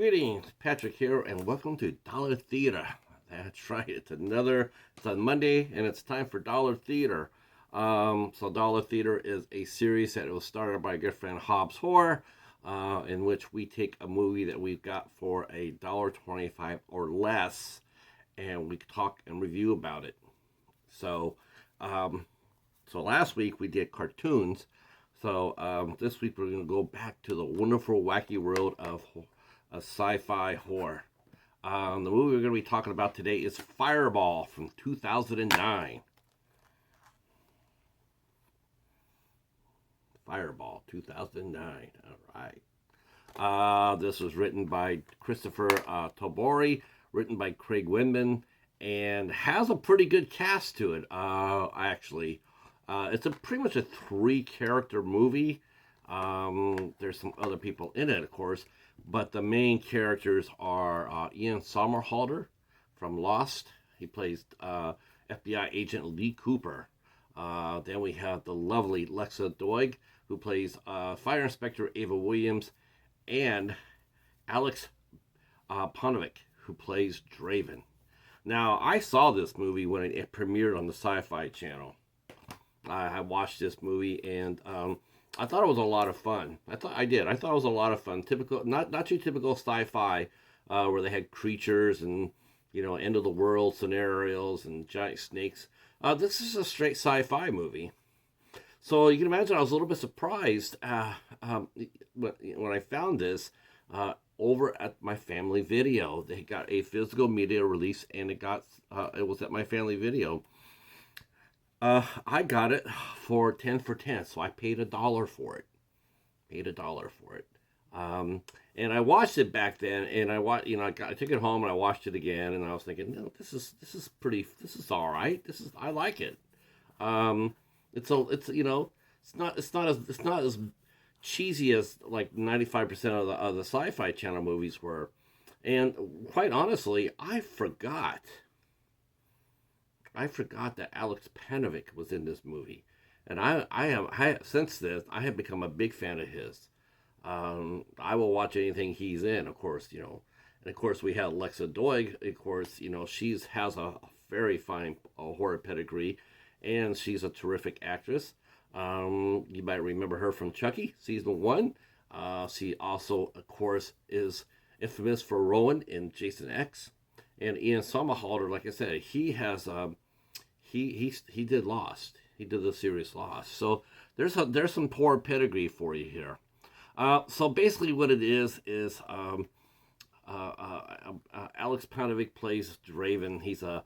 Greetings, Patrick here, and welcome to Dollar Theater. That's right, it's on Monday, and it's time for Dollar Theater. So Dollar Theater is a series that was started by a good friend, Hobbs Horror, in which we take a movie that we've got for $1.25 or less, and we talk and review about it. So, last week we did cartoons. So this week we're going to go back to the wonderful, wacky world of sci-fi horror. The movie we're going to be talking about today is Fireball from 2009. Fireball, 2009. All right. This was written by Christopher Tobori, written by Craig Winman, and has a pretty good cast to it, actually. It's pretty much a three-character movie. There's some other people in it, of course, but the main characters are Ian Somerhalder from Lost. He plays FBI agent Lee Cooper. Then we have the lovely Lexa Doig, who plays Fire Inspector Ava Williams, and Aleks Paunovic, who plays Draven. Now, I saw this movie when it premiered on the SyFy Channel. I watched this movie, and I thought it was a lot of fun. I thought it was a lot of fun. Typical, not too typical sci-fi, where they had creatures and end of the world scenarios and giant snakes. This is a straight sci-fi movie. So you can imagine I was a little bit surprised when I found this over at my Family Video. They got a physical media release, and it was at my Family Video. I got it for 10 for 10, so I paid $1 for it. And I watched it back then, and I took it home and I watched it again, and I was thinking, no, this is all right. I like it. It's not as cheesy as like 95% of the Sci-Fi Channel movies were, and quite honestly, I forgot that Aleks Paunovic was in this movie, and since this I have become a big fan of his. I will watch anything he's in, of course, and of course we have Lexa Doig. Of course, she has a very fine horror pedigree, and she's a terrific actress. You might remember her from Chucky season 1. She also, of course, is infamous for Rowan in Jason X. And Ian Somerhalder, like I said, he has he did Lost. He did the series Lost. So there's some poor pedigree for you here. So basically, what it is Aleks Paunovic plays Draven. He's a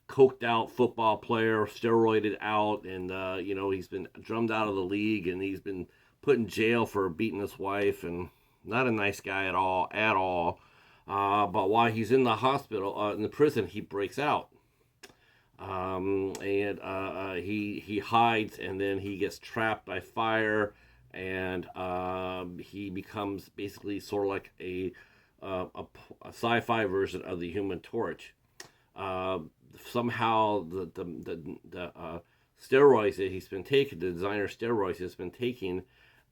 coked out football player, steroided out, and he's been drummed out of the league, and he's been put in jail for beating his wife, and not a nice guy at all. But while he's in the hospital, in the prison, he breaks out. He hides, and then he gets trapped by fire, and he becomes basically sort of like a sci-fi version of the Human Torch. Somehow the steroids that he's been taking, the designer steroids he's been taking,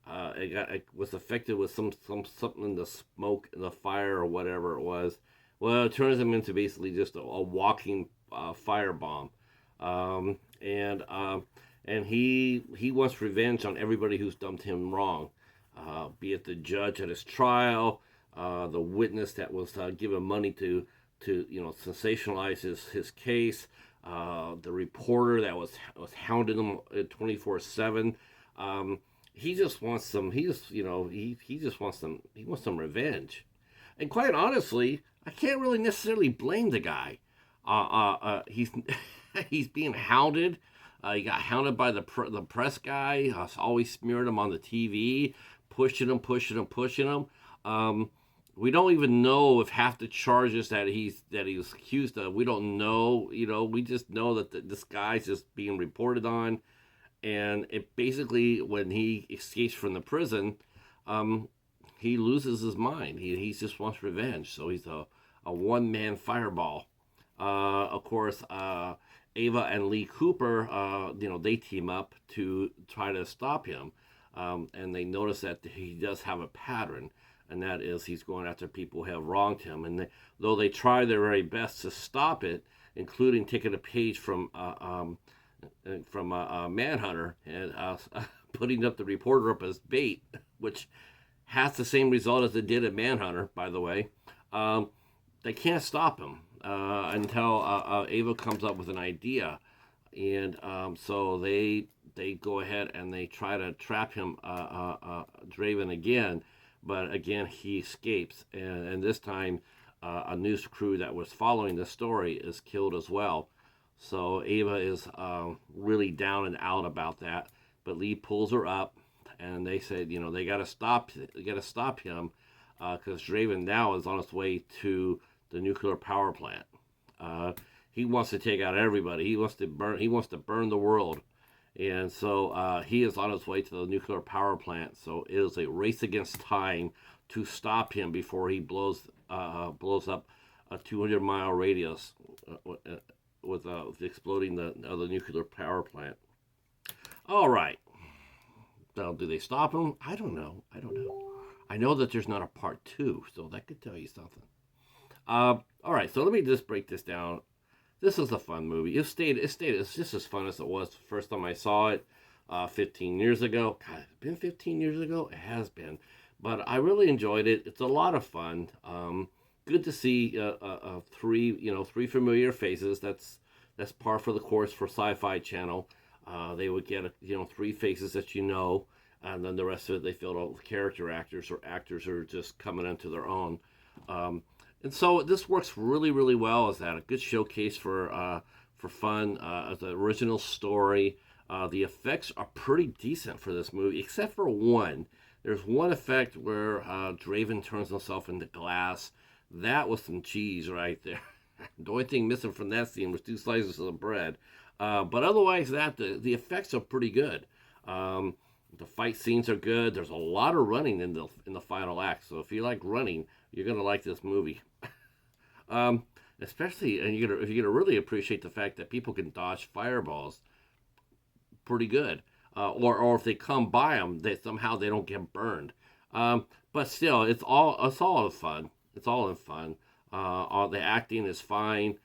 it was affected with something in the smoke, the fire, or whatever it was. Well, it turns him into basically just a walking firebomb, and he wants revenge on everybody who's done him wrong, be it the judge at his trial, the witness that was given money to sensationalize his case, the reporter that was hounding him 24/7. He just wants some. He wants some revenge. And quite honestly, I can't really necessarily blame the guy. He's he's being hounded. He got hounded by the press guy. Always smearing him on the TV, pushing him. We don't even know if half the charges that he was accused of. We don't know. We just know that this guy's just being reported on, and it basically, when he escapes from the prison, he loses his mind. He just wants revenge. So he's a one-man fireball. Of course, Ava and Lee Cooper, they team up to try to stop him, and they notice that he does have a pattern. and that is he's going after people who have wronged him. And though they try their very best to stop it, including taking a page from Manhunter and putting up the reporter up as bait, which has the same result as it did at Manhunter, by the way. They can't stop him until Ava comes up with an idea, and so they go ahead and they try to trap him, Draven again, but again he escapes, and this time a news crew that was following the story is killed as well. So Ava is really down and out about that, but Lee pulls her up, and they said, they got to stop him, because Draven now is on his way to the nuclear power plant. He wants to take out everybody. He wants to burn the world, and so he is on his way to the nuclear power plant. So it is a race against time to stop him before he blows up a 200-mile radius with exploding the nuclear power plant. All right. Now, do they stop him? I don't know. I know that there's not a part 2, so that could tell you something. All right, so let me just break this down. This is a fun movie. It's just as fun as it was the first time I saw it 15 years ago. God, it's been 15 years ago? It has been. But I really enjoyed it. It's a lot of fun. Good to see three familiar faces. That's par for the course for SyFy Channel. They would get 3 faces that and then the rest of it they filled out with character actors or actors who are just coming into their own. And so this works really, really well as that. A good showcase for fun, as an original story. The effects are pretty decent for this movie, except for one. There's one effect where Draven turns himself into glass. That was some cheese right there. The only thing missing from that scene was 2 slices of bread. But otherwise, the effects are pretty good. The fight scenes are good. There's a lot of running in the final act. So if you like running, you're gonna like this movie. Especially, and you're gonna really appreciate the fact that people can dodge fireballs pretty good. Or if they come by them, they don't get burned. But still, it's all in fun. It's all in fun. The acting is fine.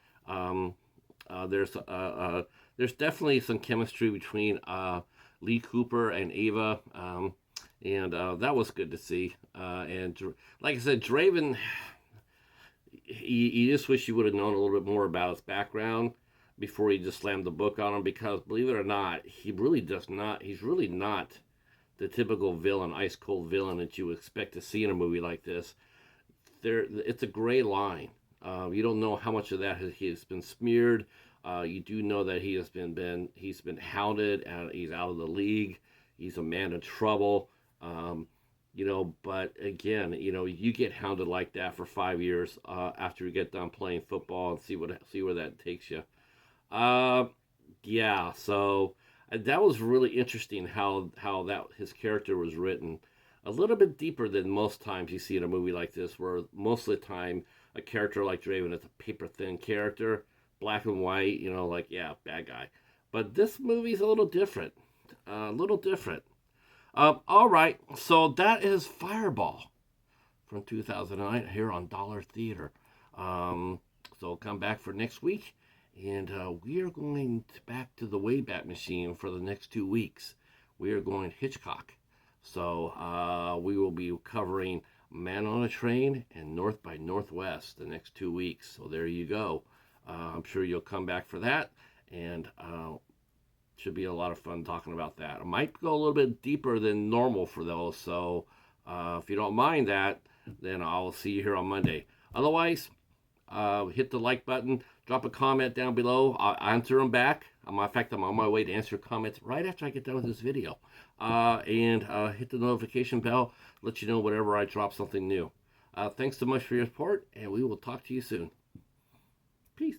There's definitely some chemistry between Lee Cooper and Ava, and that was good to see. And like I said, Draven, you just wish you would have known a little bit more about his background before you just slammed the book on him, because believe it or not, he's really not the typical villain, ice cold villain that you expect to see in a movie like this. It's a gray line. You don't know how much of that he has been smeared. You do know that he's been hounded and he's out of the league. He's a man in trouble. But again, you get hounded like that for 5 years after you get done playing football, and see where that takes you. Yeah. So that was really interesting how that his character was written. A little bit deeper than most times you see in a movie like this, where most of the time a character like Draven is a paper-thin character, black and white, bad guy. But this movie's a little different. All right, so that is Fireball from 2009 here on Dollar Theater. So come back for next week, and we are going back to the Wayback Machine for the next 2 weeks. We are going Hitchcock. So we will be covering Man on a Train and North by Northwest the next 2 weeks. So there you go. I'm sure you'll come back for that, and should be a lot of fun talking about that. I might go a little bit deeper than normal for those, so if you don't mind that, then I'll see you here on Monday. Otherwise, hit the like button, drop a comment down below. I'll answer them back. In fact, I'm on my way to answer comments right after I get done with this video. And hit the notification bell, let you know whenever I drop something new. Thanks so much for your support, and we will talk to you soon. Peace.